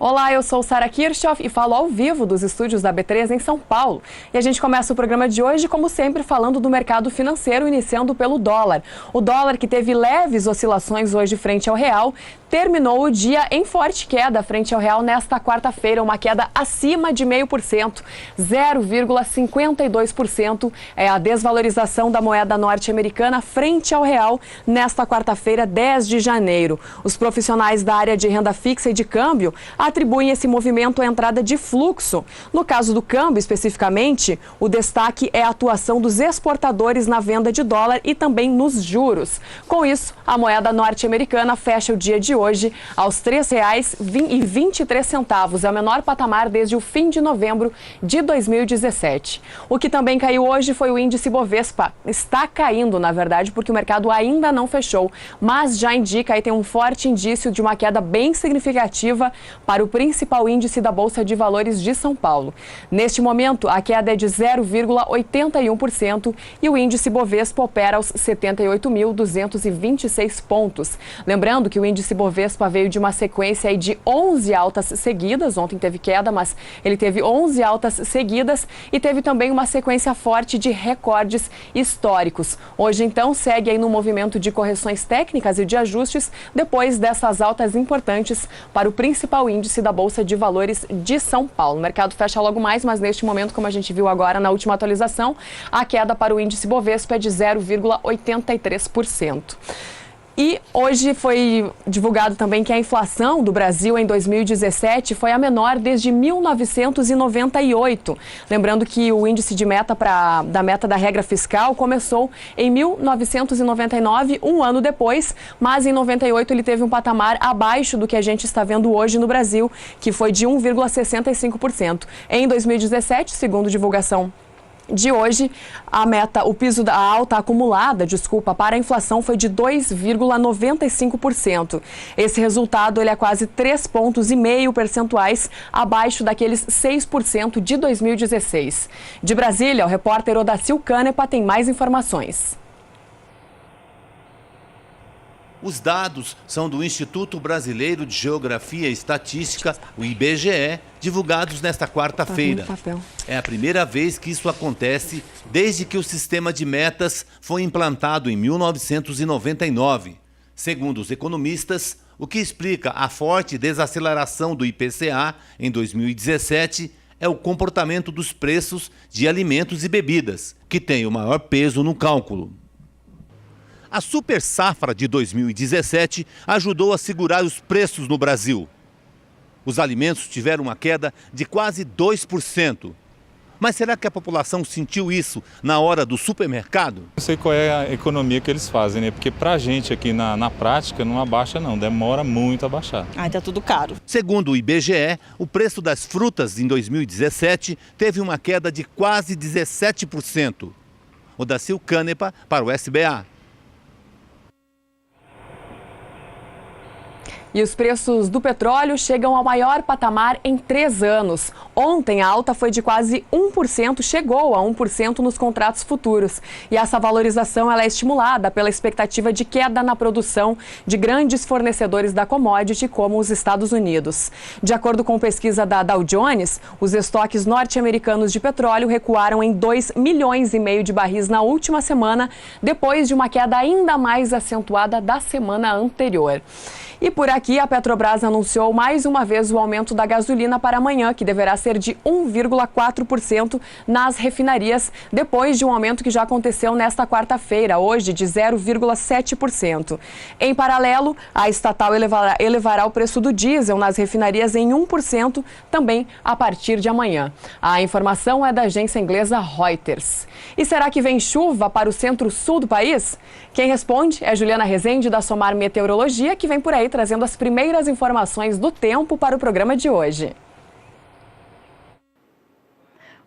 Olá, eu sou Sara Kirchhoff e falo ao vivo dos estúdios da B3 em São Paulo. E a gente começa o programa de hoje, como sempre, falando do mercado financeiro, iniciando pelo dólar. O dólar, que teve leves oscilações hoje frente ao real, terminou o dia em forte queda frente ao real nesta quarta-feira, uma queda acima de 0,5%, 0,52% é a desvalorização da moeda norte-americana frente ao real nesta quarta-feira, 10 de janeiro. Os profissionais da área de renda fixa e de câmbio atribuem esse movimento à entrada de fluxo. No caso do câmbio, especificamente, o destaque é a atuação dos exportadores na venda de dólar e também nos juros. Com isso, a moeda norte-americana fecha o dia de hoje aos R$ 3,23. É o menor patamar desde o fim de novembro de 2017. O que também caiu hoje foi o índice Bovespa. Está caindo, na verdade, porque o mercado ainda não fechou, mas já indica e tem um forte indício de uma queda bem significativa para o principal índice da Bolsa de Valores de São Paulo. Neste momento, a queda é de 0,81% e o índice Bovespa opera aos 78.226 pontos. Lembrando que o índice Bovespa veio de uma sequência de 11 altas seguidas. Ontem teve queda, mas ele teve 11 altas seguidas e teve também uma sequência forte de recordes históricos. Hoje, então, segue aí no movimento de correções técnicas e de ajustes depois dessas altas importantes para o principal índice da Bolsa de Valores de São Paulo. O mercado fecha logo mais, mas neste momento, como a gente viu agora na última atualização, a queda para o índice Bovespa é de 0,83%. E hoje foi divulgado também que a inflação do Brasil em 2017 foi a menor desde 1998. Lembrando que o índice de meta da meta da regra fiscal começou em 1999, um ano depois, mas em 98 ele teve um patamar abaixo do que a gente está vendo hoje no Brasil, que foi de 1,65%. Em 2017, segundo divulgação de hoje, o piso da alta acumulada, para a inflação foi de 2,95%. Esse resultado ele é quase 3,5 pontos percentuais abaixo daqueles 6% de 2016. De Brasília, o repórter Odacil Canepa tem mais informações. Os dados são do Instituto Brasileiro de Geografia e Estatística, o IBGE, divulgados nesta quarta-feira. É a primeira vez que isso acontece desde que o sistema de metas foi implantado em 1999. Segundo os economistas, o que explica a forte desaceleração do IPCA em 2017 é o comportamento dos preços de alimentos e bebidas, que tem o maior peso no cálculo. A super safra de 2017 ajudou a segurar os preços no Brasil. Os alimentos tiveram uma queda de quase 2%. Mas será que a população sentiu isso na hora do supermercado? Não sei qual é a economia que eles fazem, né? Porque pra gente aqui na prática não abaixa não, demora muito a baixar. Tá tudo caro. Segundo o IBGE, o preço das frutas em 2017 teve uma queda de quase 17%. Odacil Canepa para o SBA. E os preços do petróleo chegam ao maior patamar em 3 anos. Ontem a alta foi de quase 1%, chegou a 1% nos contratos futuros. E essa valorização ela é estimulada pela expectativa de queda na produção de grandes fornecedores da commodity, como os Estados Unidos. De acordo com pesquisa da Dow Jones, os estoques norte-americanos de petróleo recuaram em 2,5 milhões de barris na última semana, depois de uma queda ainda mais acentuada da semana anterior. E por aqui, a Petrobras anunciou mais uma vez o aumento da gasolina para amanhã, que deverá ser de 1,4% nas refinarias, depois de um aumento que já aconteceu nesta quarta-feira, hoje, de 0,7%. Em paralelo, a estatal elevará o preço do diesel nas refinarias em 1%, também a partir de amanhã. A informação é da agência inglesa Reuters. E será que vem chuva para o centro-sul do país? Quem responde é Juliana Rezende, da Somar Meteorologia, que vem por aí trazendo as primeiras informações do tempo para o programa de hoje.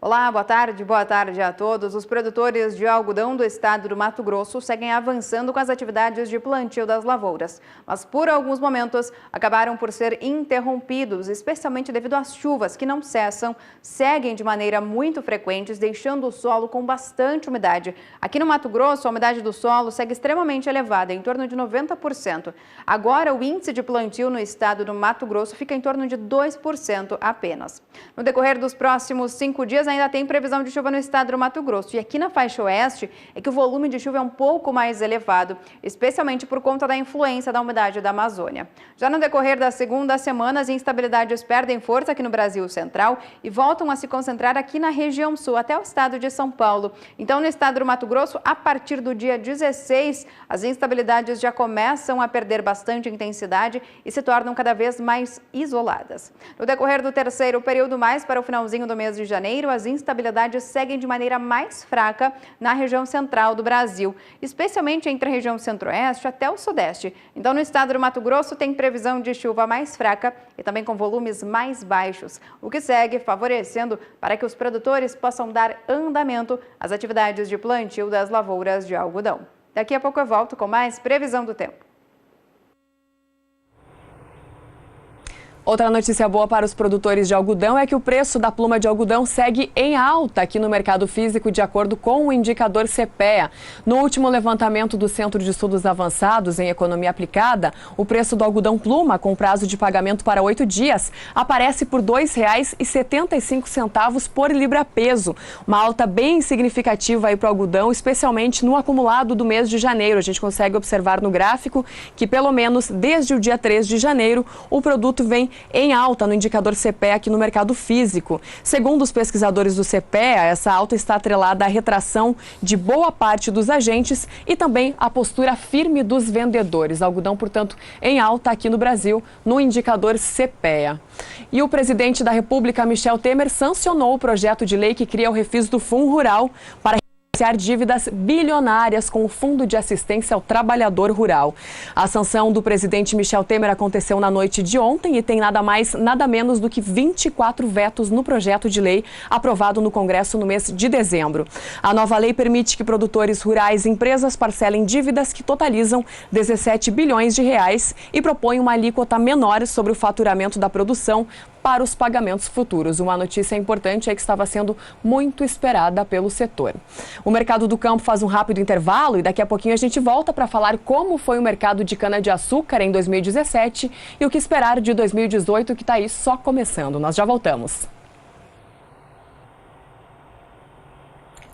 Olá, boa tarde a todos. Os produtores de algodão do estado do Mato Grosso seguem avançando com as atividades de plantio das lavouras, mas por alguns momentos acabaram por ser interrompidos, especialmente devido às chuvas que não cessam, seguem de maneira muito frequente, deixando o solo com bastante umidade. Aqui no Mato Grosso, a umidade do solo segue extremamente elevada, em torno de 90%. Agora, o índice de plantio no estado do Mato Grosso fica em torno de 2% apenas. No decorrer dos próximos 5 dias, ainda tem previsão de chuva no estado do Mato Grosso. E aqui na faixa oeste é que o volume de chuva é um pouco mais elevado, especialmente por conta da influência da umidade da Amazônia. Já no decorrer da segunda semana, as instabilidades perdem força aqui no Brasil Central e voltam a se concentrar aqui na região sul, até o estado de São Paulo. Então, no estado do Mato Grosso, a partir do dia 16, as instabilidades já começam a perder bastante intensidade e se tornam cada vez mais isoladas. No decorrer do terceiro período, mais para o finalzinho do mês de janeiro, as instabilidades seguem de maneira mais fraca na região central do Brasil, especialmente entre a região centro-oeste até o sudeste. Então, no estado do Mato Grosso, tem previsão de chuva mais fraca e também com volumes mais baixos, o que segue favorecendo para que os produtores possam dar andamento às atividades de plantio das lavouras de algodão. Daqui a pouco eu volto com mais previsão do tempo. Outra notícia boa para os produtores de algodão é que o preço da pluma de algodão segue em alta aqui no mercado físico, de acordo com o indicador CPEA. No último levantamento do Centro de Estudos Avançados em Economia Aplicada, o preço do algodão pluma, com prazo de pagamento para 8 dias, aparece por R$ 2,75 por libra-peso. Uma alta bem significativa aí para o algodão, especialmente no acumulado do mês de janeiro. A gente consegue observar no gráfico que, pelo menos desde o dia 3 de janeiro, o produto vem em alta no indicador CPEA aqui no mercado físico. Segundo os pesquisadores do CPEA, essa alta está atrelada à retração de boa parte dos agentes e também à postura firme dos vendedores. Algodão, portanto, em alta aqui no Brasil, no indicador CPEA. E o presidente da República, Michel Temer, sancionou o projeto de lei que cria o refis do Fundo Rural para financiar dívidas bilionárias com o Fundo de Assistência ao Trabalhador Rural. A sanção do presidente Michel Temer aconteceu na noite de ontem e tem nada mais, nada menos do que 24 vetos no projeto de lei aprovado no Congresso no mês de dezembro. A nova lei permite que produtores rurais e empresas parcelem dívidas que totalizam 17 bilhões de reais e propõe uma alíquota menor sobre o faturamento da produção para os pagamentos futuros. Uma notícia importante é que estava sendo muito esperada pelo setor. O mercado do campo faz um rápido intervalo e daqui a pouquinho a gente volta para falar como foi o mercado de cana-de-açúcar em 2017 e o que esperar de 2018, que está aí só começando. Nós já voltamos.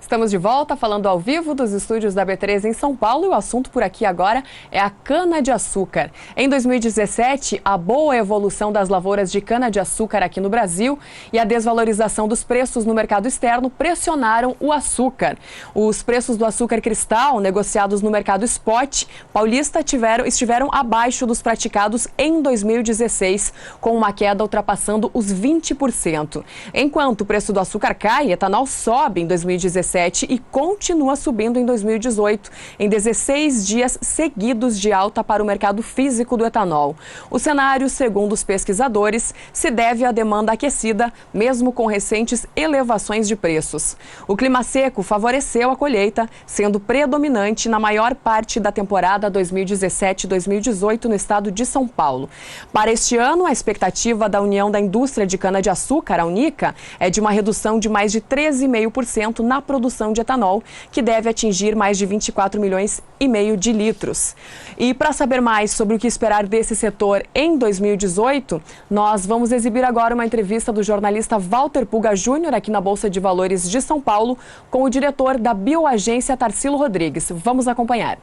Estamos de volta falando ao vivo dos estúdios da B3 em São Paulo e o assunto por aqui agora é a cana-de-açúcar. Em 2017, a boa evolução das lavouras de cana-de-açúcar aqui no Brasil e a desvalorização dos preços no mercado externo pressionaram o açúcar. Os preços do açúcar cristal, negociados no mercado spot paulista, estiveram abaixo dos praticados em 2016, com uma queda ultrapassando os 20%. Enquanto o preço do açúcar cai, etanol sobe em 2017 e continua subindo em 2018, em 16 dias seguidos de alta para o mercado físico do etanol. O cenário, segundo os pesquisadores, se deve à demanda aquecida, mesmo com recentes elevações de preços. O clima seco favoreceu a colheita, sendo predominante na maior parte da temporada 2017-2018 no estado de São Paulo. Para este ano, a expectativa da União da Indústria de Cana-de-Açúcar, a Unica, é de uma redução de mais de 13,5% na produção de etanol, que deve atingir mais de 24 milhões e meio de litros. E para saber mais sobre o que esperar desse setor em 2018, nós vamos exibir agora uma entrevista do jornalista Walter Puga Júnior aqui na Bolsa de Valores de São Paulo com o diretor da Bioagência, Tarsilo Rodrigues. Vamos acompanhar.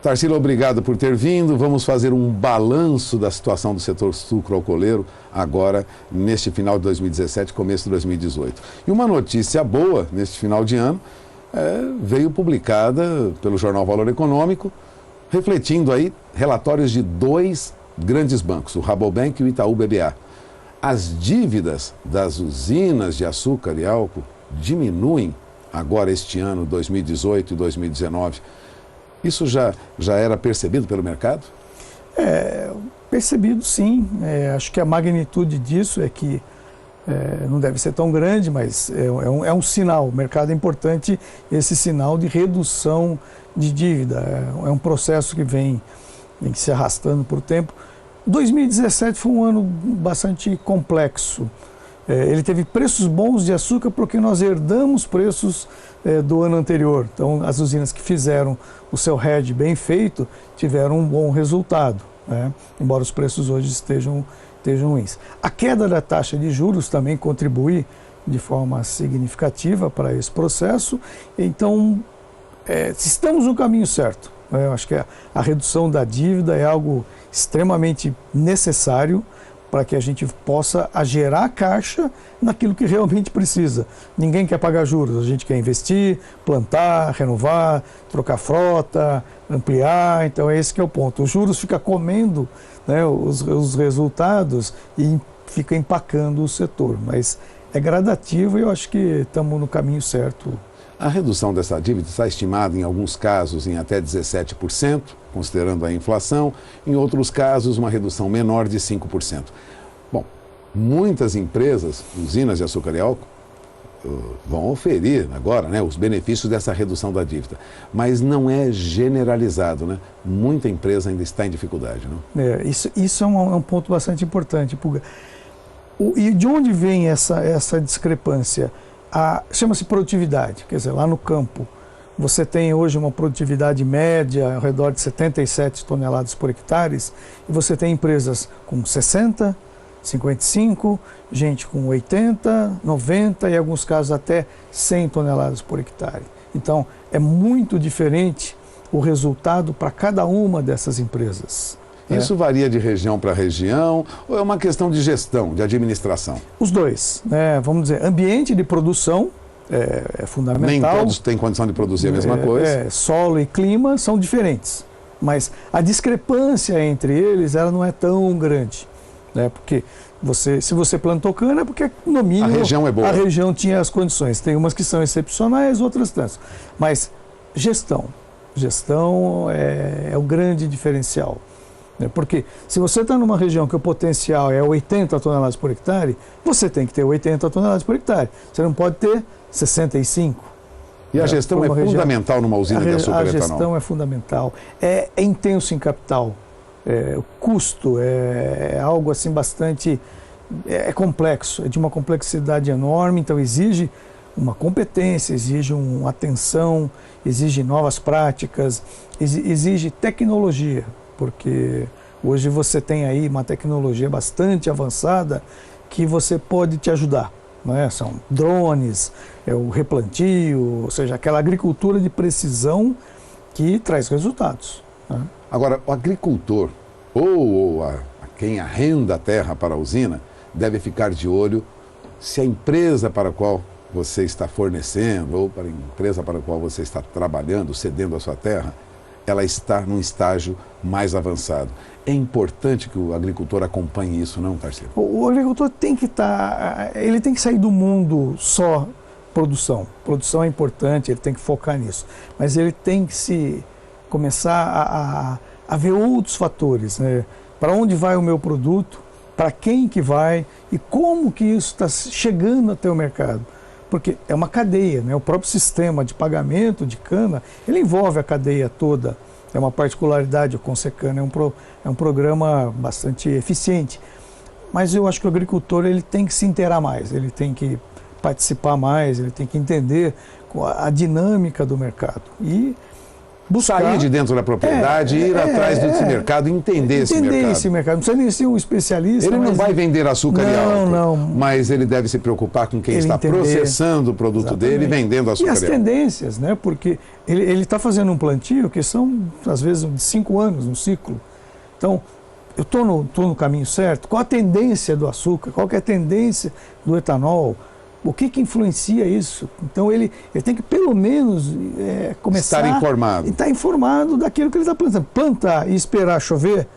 Tarsilo, obrigado por ter vindo. Vamos fazer um balanço da situação do setor sucro-alcooleiro agora, neste final de 2017, começo de 2018. E uma notícia boa, neste final de ano, veio publicada pelo jornal Valor Econômico, refletindo aí relatórios de 2 grandes bancos, o Rabobank e o Itaú BBA. As dívidas das usinas de açúcar e álcool diminuem agora este ano, 2018 e 2019. Isso já era percebido pelo mercado? Percebido sim. Acho que a magnitude disso é que não deve ser tão grande, mas é um sinal. O mercado é importante, esse sinal de redução de dívida. É um processo que vem se arrastando por tempo. 2017 foi um ano bastante complexo. Ele teve preços bons de açúcar porque nós herdamos preços do ano anterior. Então, as usinas que fizeram o seu hedge bem feito tiveram um bom resultado, né? Embora os preços hoje estejam ruins. A queda da taxa de juros também contribui de forma significativa para esse processo. Então, estamos no caminho certo. Eu acho que a redução da dívida é algo extremamente necessário para que a gente possa gerar caixa naquilo que realmente precisa. Ninguém quer pagar juros, a gente quer investir, plantar, renovar, trocar frota, ampliar, então esse que é o ponto. Os juros ficam comendo, né, os resultados e fica empacando o setor, mas é gradativo e eu acho que estamos no caminho certo. A redução dessa dívida está estimada, em alguns casos, em até 17%, considerando a inflação, em outros casos, uma redução menor de 5%. Bom, muitas empresas, usinas de açúcar e álcool, vão oferir agora, né, os benefícios dessa redução da dívida, mas não é generalizado, né? Muita empresa ainda está em dificuldade, não? Isso é um ponto bastante importante, Puga. E de onde vem essa discrepância? Chama-se produtividade, quer dizer, lá no campo você tem hoje uma produtividade média ao redor de 77 toneladas por hectare e você tem empresas com 60, 55, gente com 80, 90 e em alguns casos até 100 toneladas por hectare. Então é muito diferente o resultado para cada uma dessas empresas. Isso varia de região para região ou é uma questão de gestão, de administração? Os dois, né? Vamos dizer, ambiente de produção é fundamental. Nem todos têm condição de produzir a mesma coisa. Solo e clima são diferentes, mas a discrepância entre eles ela não é tão grande, né? Porque se você plantou cana é porque no mínimo a região é boa. A região tinha as condições. Tem umas que são excepcionais, outras tantas. Mas gestão é o grande diferencial. Porque se você está numa região que o potencial é 80 toneladas por hectare, você tem que ter 80 toneladas por hectare. Você não pode ter 65. E a gestão é fundamental numa usina de açúcar e etanol? A gestão é fundamental. É intenso em capital. O custo é algo assim bastante complexo, é de uma complexidade enorme, então exige uma competência, exige uma atenção, exige novas práticas, exige tecnologia. Porque hoje você tem aí uma tecnologia bastante avançada que você pode te ajudar, né? São drones, o replantio, ou seja, aquela agricultura de precisão que traz resultados, né? Agora, o agricultor ou quem arrenda a terra para a usina deve ficar de olho se a empresa para a qual você está fornecendo ou para a empresa para a qual você está trabalhando, cedendo a sua terra, ela está num estágio mais avançado. É importante que o agricultor acompanhe isso, não, Tarsila? O agricultor tem que ele tem que sair do mundo só produção. Produção é importante, ele tem que focar nisso. Mas ele tem que começar a ver outros fatores, né? Para onde vai o meu produto, para quem que vai e como que isso está chegando até o mercado. Porque é uma cadeia, né? O próprio sistema de pagamento de cana, ele envolve a cadeia toda. É uma particularidade, o Consecana é um programa bastante eficiente. Mas eu acho que o agricultor ele tem que se inteirar mais, ele tem que participar mais, ele tem que entender a dinâmica do mercado. E buscar, sair de dentro da propriedade, ir atrás desse mercado, entender esse mercado. Não precisa nem ser um especialista. Ele não vai vender açúcar e álcool, não. Mas ele deve se preocupar com quem está processando o produto dele e vendendo açúcar e álcool. E as tendências, né? Porque ele está fazendo um plantio que são, às vezes, de 5 anos, um ciclo. Então, eu estou no caminho certo? Qual a tendência do açúcar? Qual que é a tendência do etanol? O que influencia isso? Então ele tem que pelo menos começar estar informado. Estar informado daquilo que ele está plantando. Plantar e esperar chover,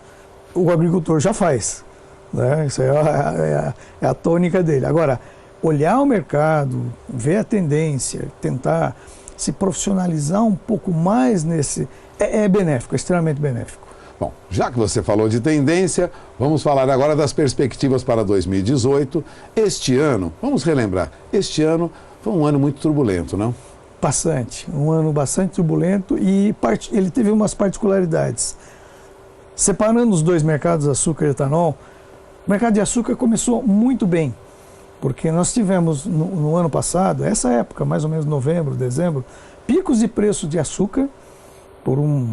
o agricultor já faz, né? Isso é a tônica dele. Agora, olhar o mercado, ver a tendência, tentar se profissionalizar um pouco mais nesse... É benéfico, é extremamente benéfico. Bom, já que você falou de tendência, vamos falar agora das perspectivas para 2018. Este ano, vamos relembrar, este ano foi um ano muito turbulento, não? Bastante, um ano bastante turbulento e ele teve umas particularidades. Separando os dois mercados, açúcar e etanol, o mercado de açúcar começou muito bem, porque nós tivemos no ano passado, essa época, mais ou menos novembro, dezembro, picos de preço de açúcar por um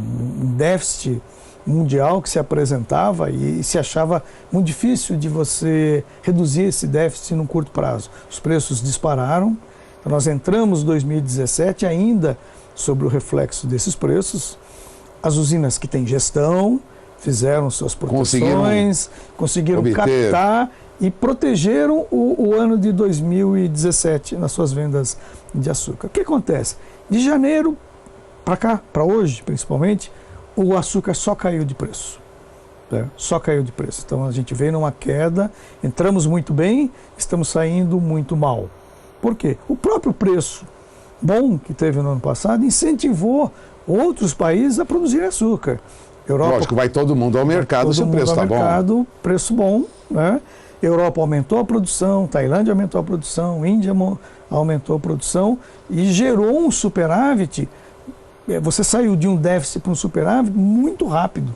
déficit mundial que se apresentava e se achava muito difícil de você reduzir esse déficit num curto prazo. Os preços dispararam, então nós entramos em 2017 ainda sobre o reflexo desses preços. As usinas que têm gestão fizeram suas proteções, conseguiram captar e protegeram o ano de 2017 nas suas vendas de açúcar. O que acontece? De janeiro para cá, para hoje principalmente, o açúcar só caiu de preço. Só caiu de preço. Então a gente veio numa queda, entramos muito bem, estamos saindo muito mal. Por quê? O próprio preço bom que teve no ano passado incentivou outros países a produzir açúcar. Europa, lógico, vai todo mundo ao mercado se o preço está bom. Preço bom, né? Europa aumentou a produção, Tailândia aumentou a produção, Índia aumentou a produção e gerou um superávit. Você saiu de um déficit para um superávit muito rápido.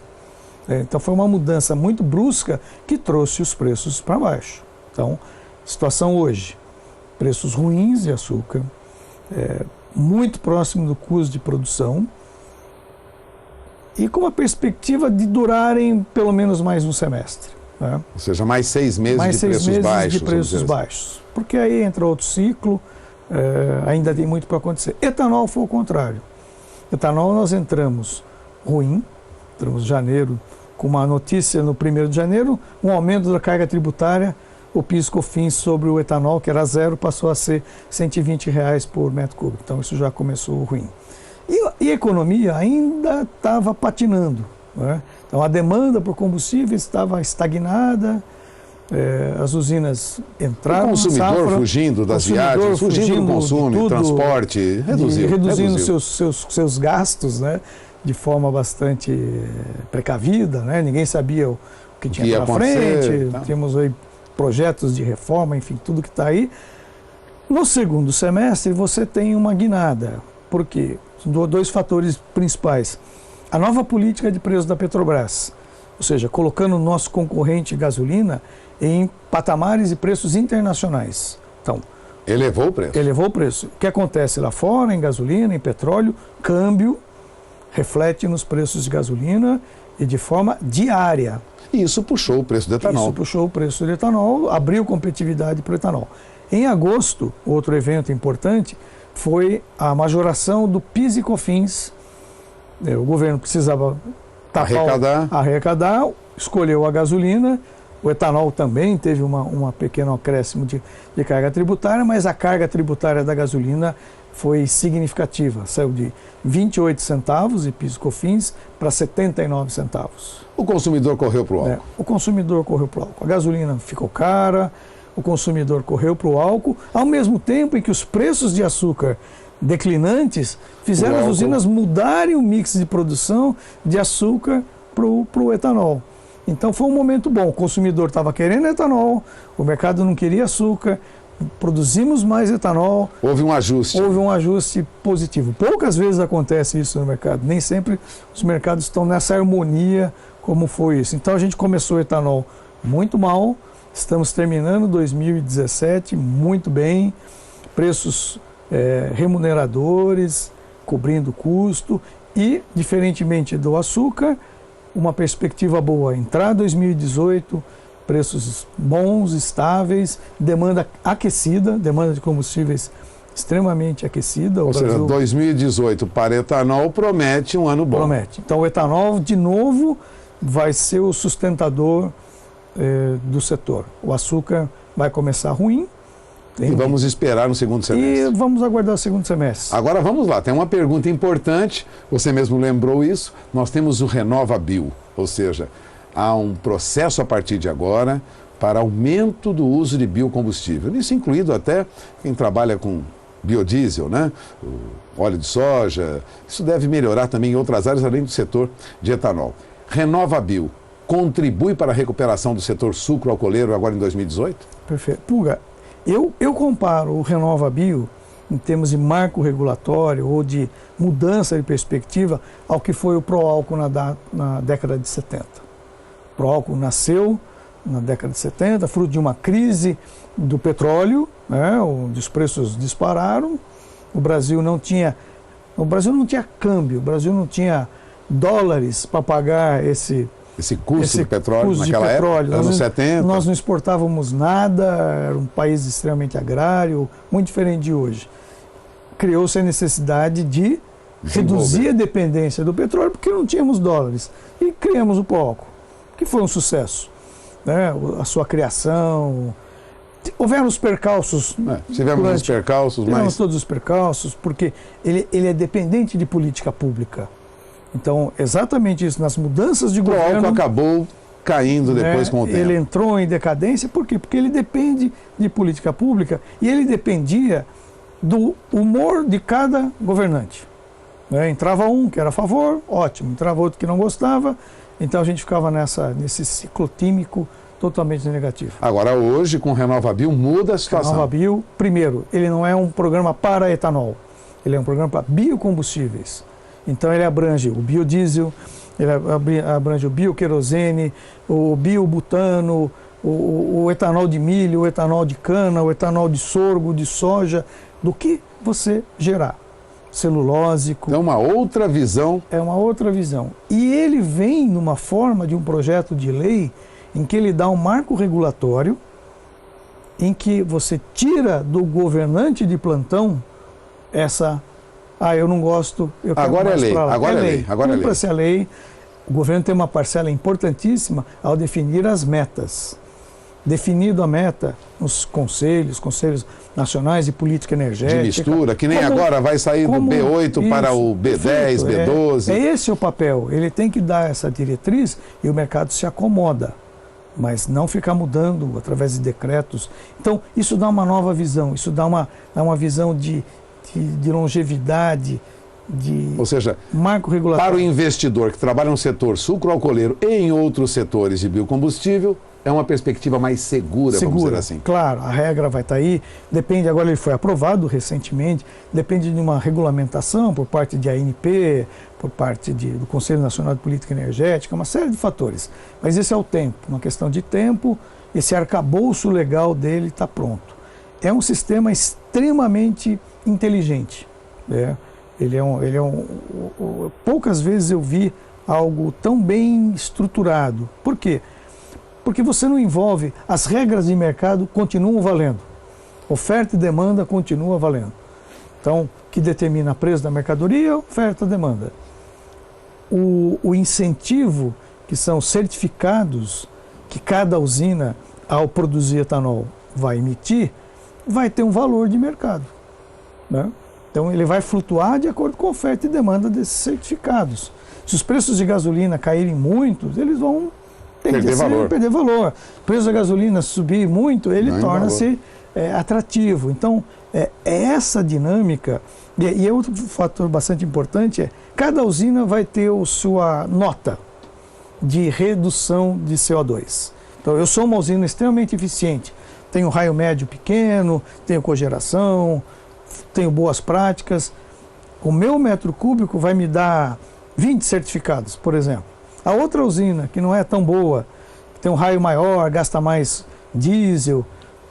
Então foi uma mudança muito brusca que trouxe os preços para baixo. Então, situação hoje, preços ruins de açúcar, muito próximo do custo de produção e com a perspectiva de durarem pelo menos mais um semestre. Né? Ou seja, mais 6 meses de preços baixos. Porque aí entra outro ciclo, ainda tem muito para acontecer. Etanol foi o contrário. Etanol nós entramos ruim, entramos em janeiro com uma notícia no 1º de janeiro, um aumento da carga tributária, o PIS/COFINS sobre o etanol, que era 0, passou a ser R$ 120 por metro cúbico. Então isso já começou ruim. E a economia ainda estava patinando. Né? Então a demanda por combustíveis estava estagnada, as usinas entraram. O consumidor fugindo das viagens, fugindo do consumo, transporte, reduzindo seus gastos, né? De forma bastante precavida, né? Ninguém sabia o que tinha pela frente, tá? Temos aí projetos de reforma, enfim, tudo que está aí. No segundo semestre você tem uma guinada, porque são dois fatores principais. A nova política de preço da Petrobras, ou seja, colocando o nosso concorrente gasolina em patamares e preços internacionais. Então, elevou o preço. Elevou o preço. O que acontece lá fora, em gasolina, em petróleo, câmbio, reflete nos preços de gasolina e de forma diária. E isso puxou o preço do etanol. Isso puxou o preço do etanol, abriu competitividade para o etanol. Em agosto, outro evento importante foi a majoração do PIS e COFINS. O governo precisava arrecadar, escolheu a gasolina. O etanol também teve uma pequeno acréscimo de carga tributária, mas a carga tributária da gasolina foi significativa. Saiu de 28 centavos de PIS/COFINS para 79 centavos. O consumidor correu para o álcool. O consumidor correu para o álcool. A gasolina ficou cara, o consumidor correu para o álcool, ao mesmo tempo em que os preços de açúcar declinantes fizeram as usinas mudarem o mix de produção de açúcar para o etanol. Então foi um momento bom, o consumidor estava querendo etanol, o mercado não queria açúcar, produzimos mais etanol. Houve um ajuste. Houve um ajuste positivo. Poucas vezes acontece isso no mercado, nem sempre os mercados estão nessa harmonia como foi isso. Então a gente começou o etanol muito mal, estamos terminando 2017 muito bem, preços remuneradores, cobrindo o custo e, diferentemente do açúcar, uma perspectiva boa. Entrar 2018, preços bons, estáveis, demanda aquecida, demanda de combustíveis extremamente aquecida. Ou seja, 2018 para etanol promete um ano bom. Promete. Então o etanol, de novo, vai ser o sustentador do setor. O açúcar vai começar ruim. E vamos esperar no segundo semestre. E vamos aguardar o segundo semestre. Agora vamos lá, tem uma pergunta importante, você mesmo lembrou isso, nós temos o RenovaBio, ou seja, há um processo a partir de agora para aumento do uso de biocombustível. Isso incluído até quem trabalha com biodiesel, né? O óleo de soja, isso deve melhorar também em outras áreas além do setor de etanol. RenovaBio contribui para a recuperação do setor sucro-alcooleiro agora em 2018? Perfeito. Puga, eu comparo o RenovaBio em termos de marco regulatório ou de mudança de perspectiva ao que foi o Proálcool na década de 70. O Proálcool nasceu na década de 70, fruto de uma crise do petróleo, né, onde os preços dispararam, o Brasil não tinha câmbio, o Brasil não tinha dólares para pagar esse custo de petróleo naquela época, anos 70. Nós não exportávamos nada, era um país extremamente agrário, muito diferente de hoje. Criou-se a necessidade de reduzir a dependência do petróleo porque não tínhamos dólares. E criamos o Proálcool, que foi um sucesso. Né? A sua criação... Houveram os percalços. Tivemos os percalços, mas... Tivemos todos os percalços, porque ele é dependente de política pública. Então, exatamente isso, nas mudanças de governo... O Proálcool acabou caindo depois com o tempo. Ele entrou em decadência, por quê? Porque ele depende de política pública e ele dependia do humor de cada governante. Né? Entrava um que era a favor, ótimo. Entrava outro que não gostava, então a gente ficava nesse ciclotímico totalmente negativo. Agora, hoje, com o RenovaBio, muda a situação. O RenovaBio, primeiro, ele não é um programa para etanol, ele é um programa para biocombustíveis. Então ele abrange o biodiesel, ele abrange o bioquerosene, o biobutano, o etanol de milho, o etanol de cana, o etanol de sorgo, de soja, do que você gerar. Celulósico. É uma outra visão. É uma outra visão. E ele vem numa forma de um projeto de lei em que ele dá um marco regulatório em que você tira do governante de plantão essa... eu não gosto, eu quero agora mais é lei, pra lá. agora é lei. Cumpra-se a lei. O governo tem uma parcela importantíssima ao definir as metas. Definido a meta nos conselhos nacionais de política energética. De mistura, que nem agora vai sair do B8 para o B10, perfeito, B12. É esse o papel. Ele tem que dar essa diretriz e o mercado se acomoda. Mas não ficar mudando através de decretos. Então, isso dá uma nova visão, isso dá uma visão de longevidade, ou seja, marco regulatório. Para o investidor que trabalha no setor sucroalcooleiro e em outros setores de biocombustível, é uma perspectiva mais segura, vamos dizer assim. Claro, a regra vai estar aí, depende, agora ele foi aprovado recentemente, depende de uma regulamentação por parte de ANP, por parte do Conselho Nacional de Política Energética, uma série de fatores. Mas esse é o tempo, uma questão de tempo, esse arcabouço legal dele está pronto. É um sistema extremamente inteligente. Né? Poucas vezes eu vi algo tão bem estruturado. Por quê? Porque você não envolve, as regras de mercado continuam valendo. Oferta e demanda continua valendo. Então, o que determina o preço da mercadoria? Oferta e demanda. O incentivo, que são certificados que cada usina, ao produzir etanol, vai emitir, vai ter um valor de mercado. Né? Então, ele vai flutuar de acordo com a oferta e demanda desses certificados. Se os preços de gasolina caírem muito, eles vão perder valor. O preço da gasolina subir muito, ele torna-se atrativo. Então, essa dinâmica, e outro fator bastante importante é, cada usina vai ter a sua nota de redução de CO2. Então, eu sou uma usina extremamente eficiente, tenho raio médio pequeno, tenho cogeração, tenho boas práticas, o meu metro cúbico vai me dar 20 certificados, por exemplo. A outra usina, que não é tão boa, tem um raio maior, gasta mais diesel,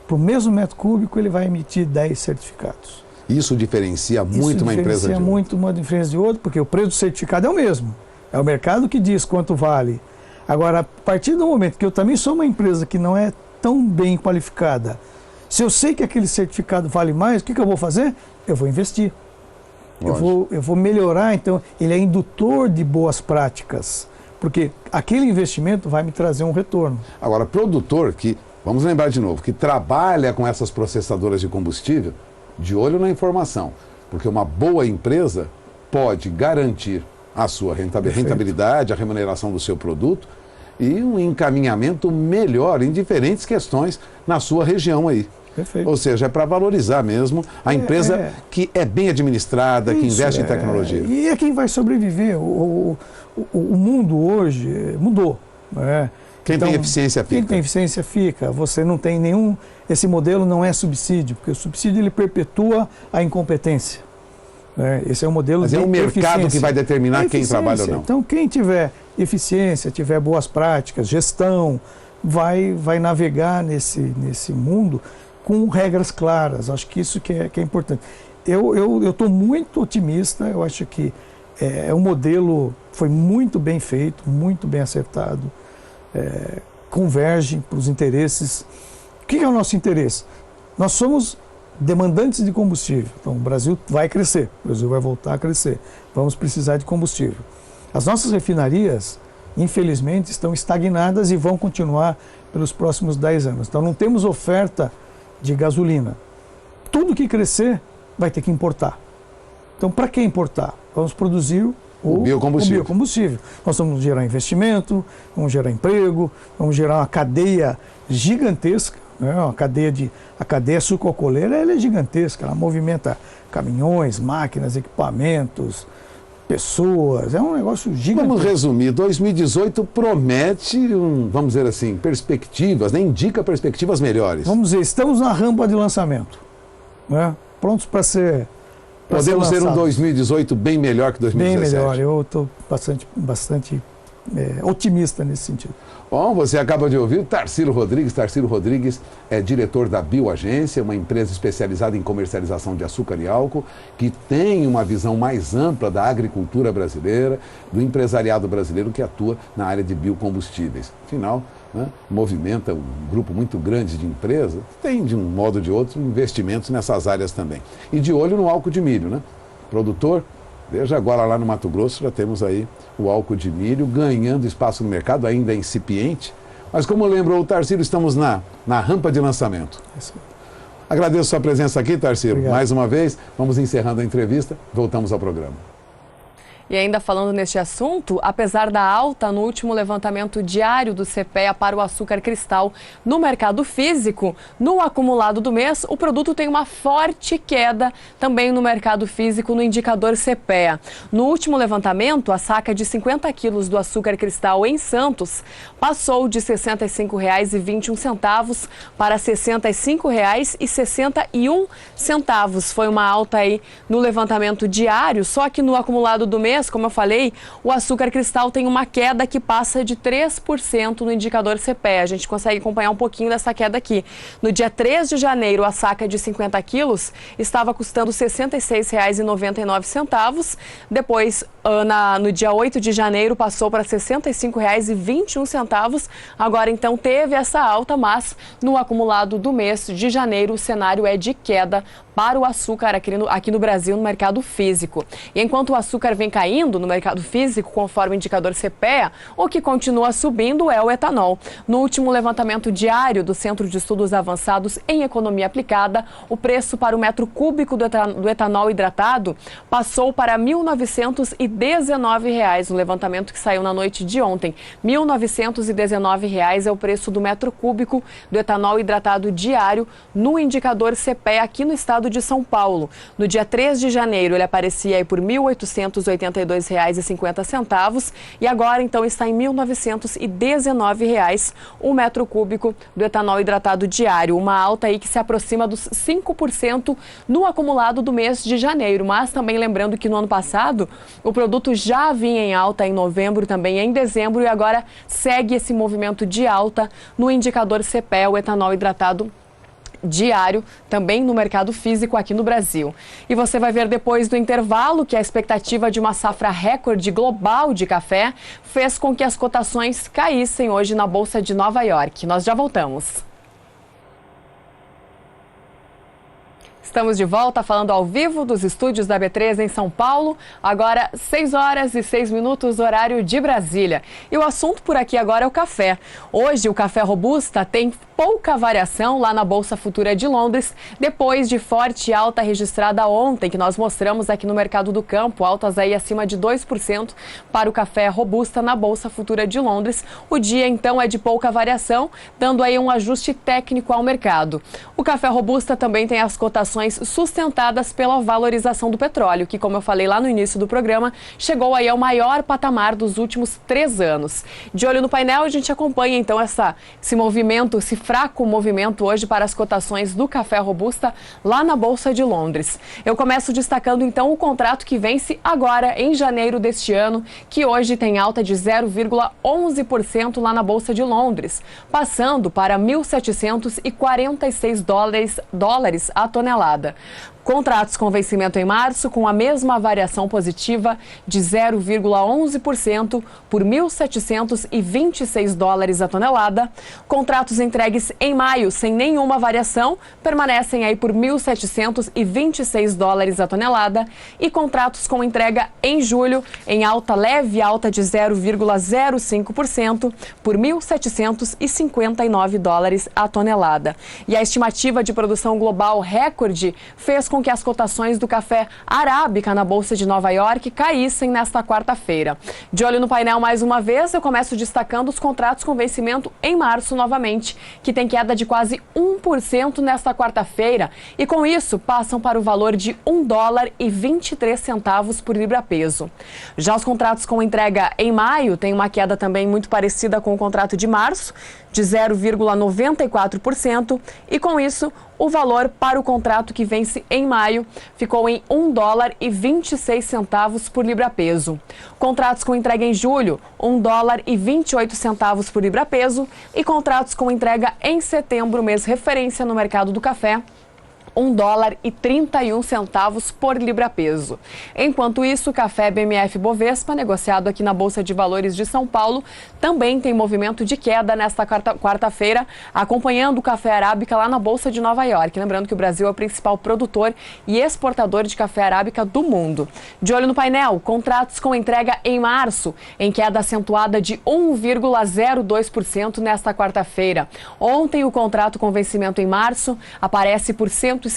para o mesmo metro cúbico ele vai emitir 10 certificados. Isso diferencia muito uma empresa de outra. Diferencia muito uma empresa de outra, porque o preço do certificado é o mesmo. É o mercado que diz quanto vale. Agora, a partir do momento que eu também sou uma empresa que não é tão bem qualificada, se eu sei que aquele certificado vale mais, o que eu vou fazer? Eu vou investir. Eu vou melhorar, então ele é indutor de boas práticas, porque aquele investimento vai me trazer um retorno. Agora, produtor que, vamos lembrar de novo, que trabalha com essas processadoras de combustível, de olho na informação, porque uma boa empresa pode garantir a sua rentabilidade, a remuneração do seu produto e um encaminhamento melhor em diferentes questões na sua região aí. Perfeito. Ou seja, é para valorizar mesmo a empresa que é bem administrada, que investe em tecnologia. E é quem vai sobreviver. O mundo hoje mudou. Né? Quem tem eficiência fica. Quem tem eficiência fica. Você não tem nenhum... Esse modelo não é subsídio, porque o subsídio ele perpetua a incompetência. Né? Esse é o modelo de eficiência. Mas é o mercado que vai determinar quem trabalha ou não. Então, quem tiver eficiência, tiver boas práticas, gestão, vai navegar nesse mundo com regras claras. Acho que isso que é importante. Eu estou muito otimista, eu acho que um modelo foi muito bem feito, muito bem acertado, converge para os interesses. O que é o nosso interesse? Nós somos demandantes de combustível, então o Brasil vai crescer, o Brasil vai voltar a crescer, vamos precisar de combustível. As nossas refinarias, infelizmente, estão estagnadas e vão continuar pelos próximos 10 anos. Então não temos oferta de gasolina. Tudo que crescer vai ter que importar. Então, para que importar? Vamos produzir o biocombustível. Nós vamos gerar investimento, vamos gerar emprego, vamos gerar uma cadeia gigantesca. Né? A cadeia sucroalcooleira ela é gigantesca, ela movimenta caminhões, máquinas, equipamentos, pessoas, é um negócio gigantesco. Vamos resumir, 2018 promete, vamos dizer assim, perspectivas, né? Indica perspectivas melhores. Vamos dizer, estamos na rampa de lançamento, né? Prontos para ser Podemos ter um 2018 bem melhor que 2017. Bem melhor, eu estou bastante otimista nesse sentido. Bom, você acaba de ouvir Tarsilo Rodrigues. Tarsilo Rodrigues é diretor da Bioagência, uma empresa especializada em comercialização de açúcar e álcool, que tem uma visão mais ampla da agricultura brasileira, do empresariado brasileiro que atua na área de biocombustíveis. Afinal, né, movimenta um grupo muito grande de empresas, tem de um modo ou de outro investimentos nessas áreas também. E de olho no álcool de milho, né? Produtor, veja agora lá no Mato Grosso já temos aí o álcool de milho ganhando espaço no mercado, ainda incipiente. Mas como lembrou o Tarsilo, estamos na rampa de lançamento. Agradeço sua presença aqui, Tarsilo. Obrigado. Mais uma vez, vamos encerrando a entrevista, voltamos ao programa. E ainda falando neste assunto, apesar da alta no último levantamento diário do CPEA para o açúcar cristal no mercado físico, no acumulado do mês, o produto tem uma forte queda também no mercado físico no indicador CPEA. No último levantamento, a saca de 50 quilos do açúcar cristal em Santos passou de R$ 65,21 para R$ 65,61. Foi uma alta aí no levantamento diário, só que no acumulado do mês, como eu falei, o açúcar cristal tem uma queda que passa de 3% no indicador CPEA. A gente consegue acompanhar um pouquinho dessa queda aqui. No dia 3 de janeiro, a saca de 50 quilos estava custando R$ 66,99. Depois, no dia 8 de janeiro, passou para R$ 65,21. Agora, então, teve essa alta, mas no acumulado do mês de janeiro, o cenário é de queda para o açúcar aqui no Brasil, no mercado físico. E enquanto o açúcar vem caindo no mercado físico, conforme o indicador CPEA, o que continua subindo é o etanol. No último levantamento diário do Centro de Estudos Avançados em Economia Aplicada, o preço para o metro cúbico do etanol hidratado passou para R$ 1.919, o levantamento que saiu na noite de ontem. R$ 1.919 é o preço do metro cúbico do etanol hidratado diário no indicador CPEA aqui no estado de São Paulo. No dia 3 de janeiro, ele aparecia aí por R$ 1.882,50 e agora, então, está em R$ 1.919 o metro cúbico do etanol hidratado diário. Uma alta aí que se aproxima dos 5% no acumulado do mês de janeiro. Mas também lembrando que no ano passado, o produto já vinha em alta em novembro, também em dezembro, e agora segue esse movimento de alta no indicador CPEA, o etanol hidratado diário, também no mercado físico aqui no Brasil. E você vai ver depois do intervalo que a expectativa de uma safra recorde global de café fez com que as cotações caíssem hoje na Bolsa de Nova York. Nós já voltamos. Estamos de volta falando ao vivo dos estúdios da B3 em São Paulo. Agora 6h06, horário de Brasília. E o assunto por aqui agora é o café. Hoje o café robusta tem pouca variação lá na Bolsa Futura de Londres, depois de forte alta registrada ontem, que nós mostramos aqui no Mercado do Campo, altas aí acima de 2% para o café robusta na Bolsa Futura de Londres. O dia então é de pouca variação, dando aí um ajuste técnico ao mercado. O café robusta também tem as cotações sustentadas pela valorização do petróleo, que, como eu falei lá no início do programa, chegou aí ao maior patamar dos últimos 3 anos. De olho no painel, a gente acompanha então esse movimento, esse fraco movimento hoje para as cotações do café robusta lá na Bolsa de Londres. Eu começo destacando então o contrato que vence agora em janeiro deste ano, que hoje tem alta de 0,11% lá na Bolsa de Londres, passando para 1.746 dólares a tonelada. Contratos com vencimento em março com a mesma variação positiva de 0,11% por 1.726 dólares a tonelada. Contratos entregues em maio sem nenhuma variação permanecem aí por 1.726 dólares a tonelada. E contratos com entrega em julho em leve alta de 0,05% por 1.759 dólares a tonelada. E a estimativa de produção global recorde fez com que as cotações do café arábica na Bolsa de Nova York caíssem nesta quarta-feira. De olho no painel mais uma vez, eu começo destacando os contratos com vencimento em março novamente, que tem queda de quase 1% nesta quarta-feira e com isso passam para o valor de $1,23 por libra-peso. Já os contratos com entrega em maio têm uma queda também muito parecida com o contrato de março, de 0,94% e com isso o valor para o contrato que vence em maio ficou em $1,26 por libra-peso. Contratos com entrega em julho, $1,28 por libra-peso e contratos com entrega em setembro, mês referência no mercado do café, $1,31 por libra-peso. Enquanto isso, o café BMF Bovespa, negociado aqui na Bolsa de Valores de São Paulo, também tem movimento de queda nesta quarta-feira, acompanhando o café arábica lá na Bolsa de Nova York. Lembrando que o Brasil é o principal produtor e exportador de café arábica do mundo. De olho no painel, contratos com entrega em março, em queda acentuada de 1,02% nesta quarta-feira. Ontem, o contrato com vencimento em março aparece por $156,85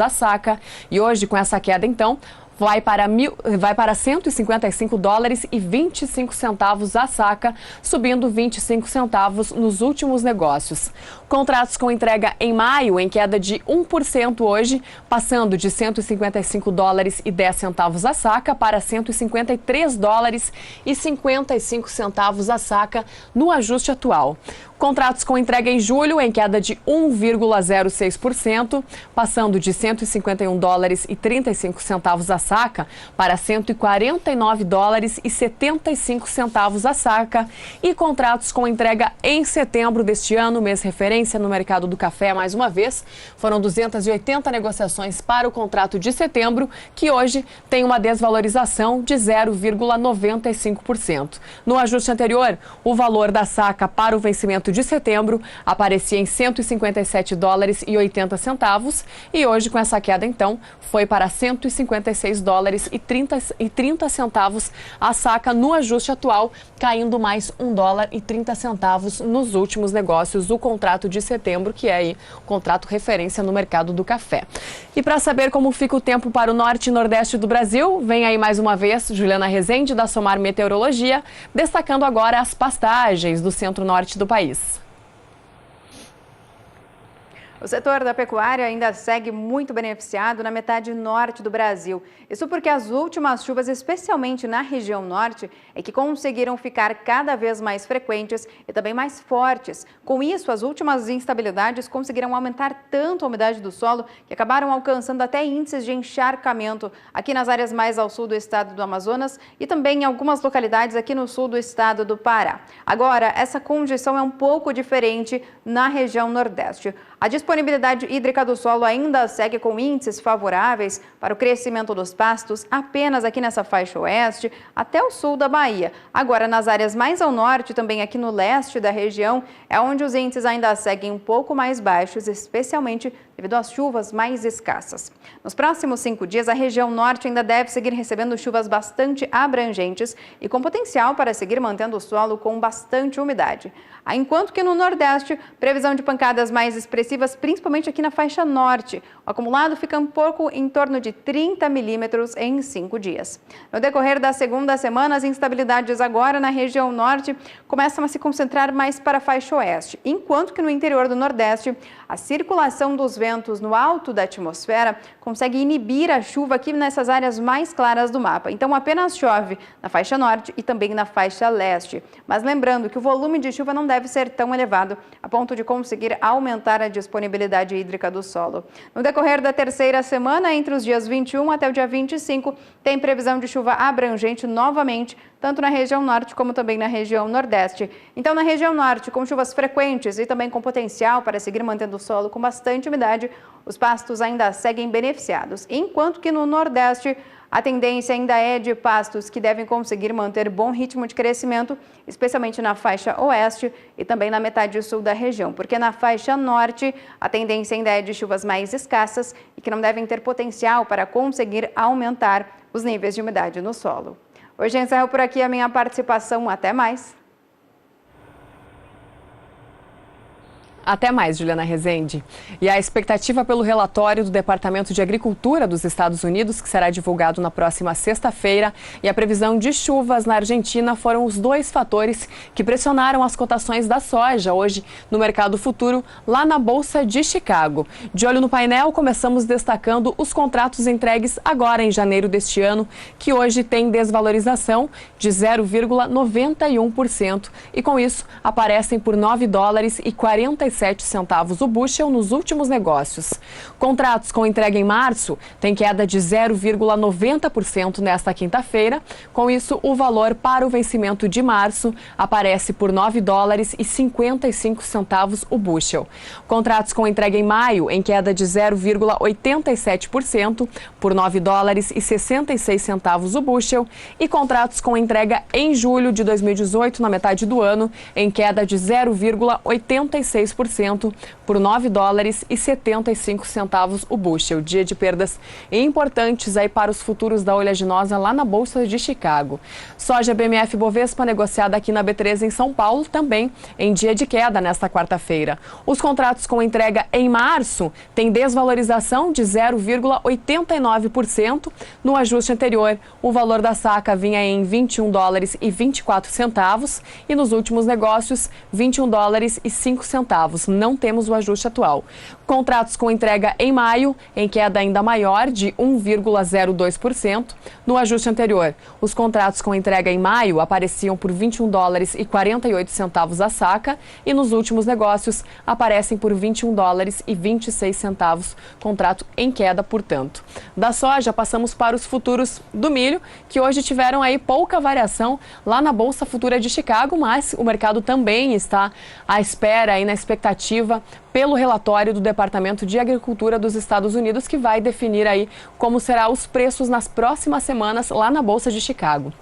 a saca e hoje, com essa queda, então, vai para $155,25 a saca, subindo 25 centavos nos últimos negócios. Contratos com entrega em maio em queda de 1% hoje, passando de $155,10 a saca para $153,55 a saca no ajuste atual. Contratos com entrega em julho em queda de 1,06%, passando de $151,35 a saca para $149,75 a saca. E contratos com entrega em setembro deste ano, mês referência no mercado do café, mais uma vez, foram 280 negociações para o contrato de setembro, que hoje tem uma desvalorização de 0,95%. No ajuste anterior, o valor da saca para o vencimento de setembro aparecia em $157,80 e hoje, com essa queda, então, foi para $156,30 a saca no ajuste atual, caindo mais $1,30 nos últimos negócios, o contrato de setembro, que é aí o contrato referência no mercado do café. E para saber como fica o tempo para o norte e nordeste do Brasil, vem aí mais uma vez Juliana Rezende, da Somar Meteorologia, destacando agora as pastagens do centro-norte do país. O setor da pecuária ainda segue muito beneficiado na metade norte do Brasil. Isso porque as últimas chuvas, especialmente na região norte, é que conseguiram ficar cada vez mais frequentes e também mais fortes. Com isso, as últimas instabilidades conseguiram aumentar tanto a umidade do solo que acabaram alcançando até índices de encharcamento aqui nas áreas mais ao sul do estado do Amazonas e também em algumas localidades aqui no sul do estado do Pará. Agora, essa condição é um pouco diferente na região nordeste. A disponibilidade hídrica do solo ainda segue com índices favoráveis para o crescimento dos pastos apenas aqui nessa faixa oeste até o sul da Bahia. Agora, nas áreas mais ao norte, também aqui no leste da região, é onde os índices ainda seguem um pouco mais baixos, especialmente devido às chuvas mais escassas. Nos próximos 5 dias, a região norte ainda deve seguir recebendo chuvas bastante abrangentes e com potencial para seguir mantendo o solo com bastante umidade. Enquanto que no Nordeste, previsão de pancadas mais expressivas, principalmente aqui na faixa norte. O acumulado fica um pouco em torno de 30 milímetros em 5 dias. No decorrer da segunda semana, as instabilidades agora na região norte começam a se concentrar mais para a faixa oeste, enquanto que no interior do Nordeste, a circulação dos ventos no alto da atmosfera consegue inibir a chuva aqui nessas áreas mais claras do mapa. Então, apenas chove na faixa norte e também na faixa leste. Mas lembrando que o volume de chuva não deve ser tão elevado a ponto de conseguir aumentar a disponibilidade hídrica do solo. No decorrer da terceira semana, entre os dias 21 até o dia 25, tem previsão de chuva abrangente novamente, tanto na região norte como também na região nordeste. Então, na região norte, com chuvas frequentes e também com potencial para seguir mantendo o solo com bastante umidade, os pastos ainda seguem beneficiados. Enquanto que no nordeste, a tendência ainda é de pastos que devem conseguir manter bom ritmo de crescimento, especialmente na faixa oeste e também na metade sul da região, porque na faixa norte a tendência ainda é de chuvas mais escassas e que não devem ter potencial para conseguir aumentar os níveis de umidade no solo. Hoje eu encerro por aqui a minha participação. Até mais! Até mais, Juliana Rezende. E a expectativa pelo relatório do Departamento de Agricultura dos Estados Unidos, que será divulgado na próxima sexta-feira, e a previsão de chuvas na Argentina foram os 2 fatores que pressionaram as cotações da soja hoje no mercado futuro, lá na Bolsa de Chicago. De olho no painel, começamos destacando os contratos entregues agora em janeiro deste ano, que hoje tem desvalorização de 0,91% e com isso aparecem por $9,47 o bushel nos últimos negócios. Contratos com entrega em março têm queda de 0,90% nesta quinta-feira. Com isso, o valor para o vencimento de março aparece por $9,55 o bushel. Contratos com entrega em maio em queda de 0,87% por $9,66 o bushel e contratos com entrega em julho de 2018, na metade do ano, em queda de 0,86% por $9,75 o bushel. Dia de perdas importantes aí para os futuros da oleaginosa lá na Bolsa de Chicago. Soja BMF Bovespa negociada aqui na B3 em São Paulo também em dia de queda nesta quarta-feira. Os contratos com entrega em março têm desvalorização de 0,89%. No ajuste anterior, o valor da saca vinha em $21,24 e nos últimos negócios $21,05. Não temos o ajuste atual. Contratos com entrega em maio, em queda ainda maior, de 1,02%. No ajuste anterior, os contratos com entrega em maio apareciam por $21,48 a saca e nos últimos negócios aparecem por $21,26, contrato em queda, portanto. Da soja, passamos para os futuros do milho, que hoje tiveram aí pouca variação lá na Bolsa Futura de Chicago, mas o mercado também está à espera e na expectativa pelo relatório do Departamento de Agricultura dos Estados Unidos, que vai definir aí como serão os preços nas próximas semanas lá na Bolsa de Chicago.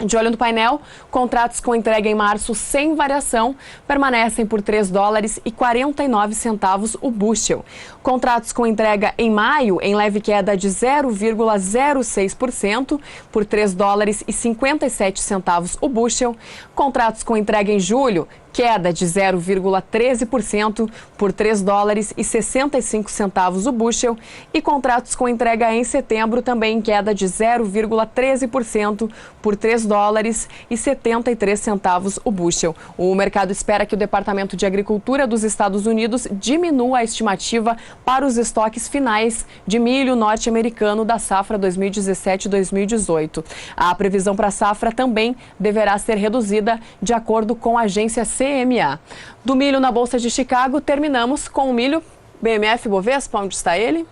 De olho no painel, contratos com entrega em março sem variação permanecem por $3,49 o bushel. Contratos com entrega em maio em leve queda de 0,06% por $3,57 o bushel. Contratos com entrega em julho, queda de 0,13% por $3,65 o bushel e contratos com entrega em setembro também em queda de 0,13% por $3,73 o bushel. O mercado espera que o Departamento de Agricultura dos Estados Unidos diminua a estimativa para os estoques finais de milho norte-americano da safra 2017-2018. A previsão para a safra também deverá ser reduzida de acordo com a agência CMA. Do milho na Bolsa de Chicago, terminamos com o milho BMF Bovespa. Onde está ele?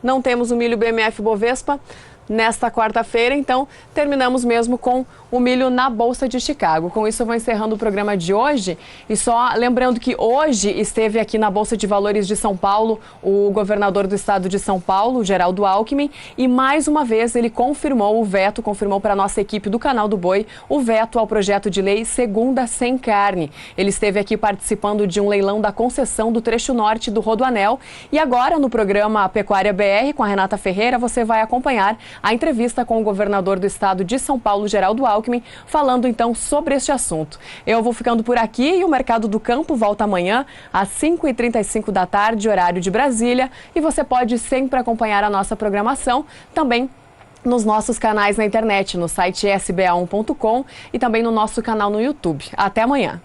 Não temos o milho BMF Bovespa. nesta quarta-feira. Então, terminamos mesmo com o milho na Bolsa de Chicago. Com isso, eu vou encerrando o programa de hoje. E só lembrando que hoje esteve aqui na Bolsa de Valores de São Paulo o governador do estado de São Paulo, Geraldo Alckmin, e mais uma vez ele confirmou para a nossa equipe do Canal do Boi, o veto ao projeto de lei Segunda Sem Carne. Ele esteve aqui participando de um leilão da concessão do trecho norte do Rodoanel. E agora, no programa Pecuária BR, com a Renata Ferreira, você vai acompanhar a entrevista com o governador do estado de São Paulo, Geraldo Alckmin, falando então sobre este assunto. Eu vou ficando por aqui e o Mercado do Campo volta amanhã às 5h35 da tarde, horário de Brasília. E você pode sempre acompanhar a nossa programação também nos nossos canais na internet, no site sba1.com e também no nosso canal no YouTube. Até amanhã!